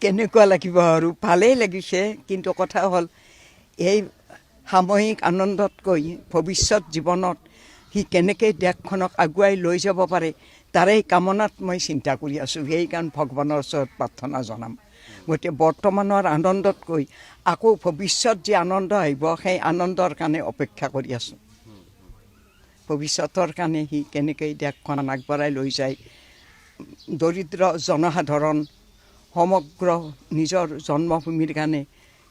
কেনেকুৱা লাগিব আৰু ভালেই লাগিছে, কিন্তু কথা হ'ল এই সাময়িক আনন্দতকৈ ভৱিষ্যত জীৱনত সি কেনেকৈ দেশখনক আগুৱাই লৈ যাব পাৰে তাৰে কামনাত মই চিন্তা কৰি আছোঁ। সেইকাৰণে ভগৱানৰ ওচৰত প্ৰাৰ্থনা জনাম। গতিকে বৰ্তমানৰ আনন্দতকৈ আকৌ ভৱিষ্যত যি আনন্দ আহিব সেই আনন্দৰ কাৰণে অপেক্ষা কৰি আছোঁ। ভৱিষ্যতৰ কাৰণে সি কেনেকৈ দেশখন আগবঢ়াই লৈ যায়, দৰিদ্ৰ জনসাধাৰণ সমগ্ৰ নিজৰ জন্মভূমিৰ কাৰণে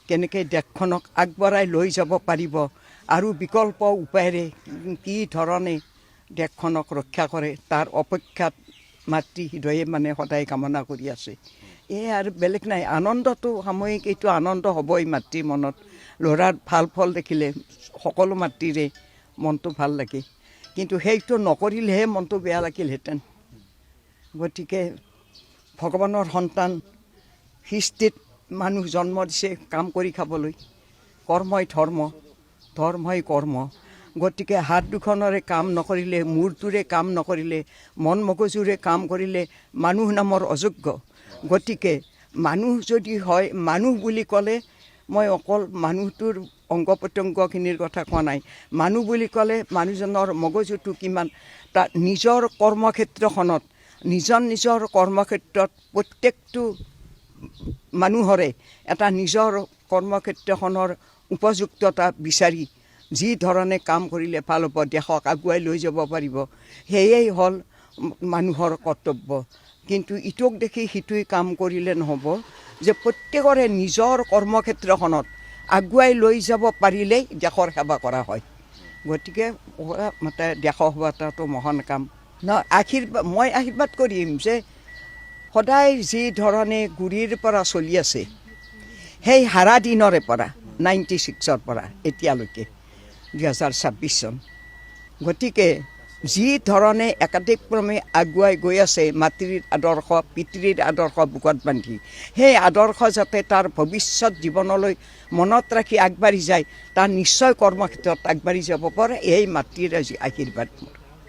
কেনেকৈ দেশখনক আগবঢ়াই লৈ যাব পাৰিব আৰু বিকল্প উপায়েৰে কি ধৰণে দেশখনক ৰক্ষা কৰে তাৰ অপেক্ষাত মাতৃ হৃদয়ে মানে সদায় কামনা কৰি আছে। এই আৰু বেলেগ নাই। আনন্দটো সাময়িক এইটো আনন্দ হ'বই মাতৃৰ মনত। ল'ৰাৰ ভাল ফল দেখিলে সকলো মাতৃৰে মনটো ভাল লাগে, কিন্তু সেইটো নকৰিলেহে মনটো বেয়া লাগিলহেঁতেন। গতিকে ভগৱানৰ সন্তান, সৃষ্টিত মানুহ জন্ম দিছে কাম কৰি খাবলৈ। কৰ্মই ধৰ্ম, ধৰ্মই কৰ্ম। গতিকে হাত দুখনেৰে কাম নকৰিলে, মূৰটোৰে কাম নকৰিলে, মন মগজুৰে কাম কৰিলে মানুহ নামৰ অযোগ্য। গতিকে মানুহ যদি হয়, মানুহ বুলি ক'লে মই অকল মানুহটোৰ অংগ প্ৰত্যংগখিনিৰ কথা কোৱা নাই। মানুহ বুলি ক'লে মানুহজনৰ মগজুটো কিমান, তাত নিজৰ কৰ্মক্ষেত্ৰখনত নিজৰ কৰ্মক্ষেত্ৰত প্ৰত্যেকটো মানুহৰে এটা নিজৰ কৰ্মক্ষেত্ৰখনৰ উপযুক্ততা বিচাৰি যি ধৰণে কাম কৰিলে ভাল হ'ব, দেশক আগুৱাই লৈ যাব পাৰিব, সেয়েই হ'ল মানুহৰ কৰ্তব্য। কিন্তু ইটোক দেখি সিটোৱে কাম কৰিলে নহ'ব, যে প্ৰত্যেকৰে নিজৰ কৰ্মক্ষেত্ৰখনত আগুৱাই লৈ যাব পাৰিলেই দেশৰ সেৱা কৰা হয়। গতিকে দেশৰ সেৱা কৰাটো মহান কাম ন। মই আশীৰ্বাদ কৰিম যে সদায় যি ধৰণে গুৰিৰ পৰা চলি আছে, সেই হাৰা দিনৰে পৰা 96ৰ পৰা এতিয়ালৈকে 2026 চন, গতিকে যি ধৰণে একাধিক্ৰমে আগুৱাই গৈ আছে মাতৃৰ আদৰ্শ, পিতৃৰ আদৰ্শ বুকত বান্ধি, সেই আদৰ্শ যাতে তাৰ ভৱিষ্যত জীৱনলৈ মনত ৰাখি আগবাঢ়ি যায়, তাৰ নিশ্চয় কৰ্মক্ষেত্ৰত আগবাঢ়ি যাব পাৰে। এই মাতৃৰ আজি আশীৰ্বাদ মোৰ।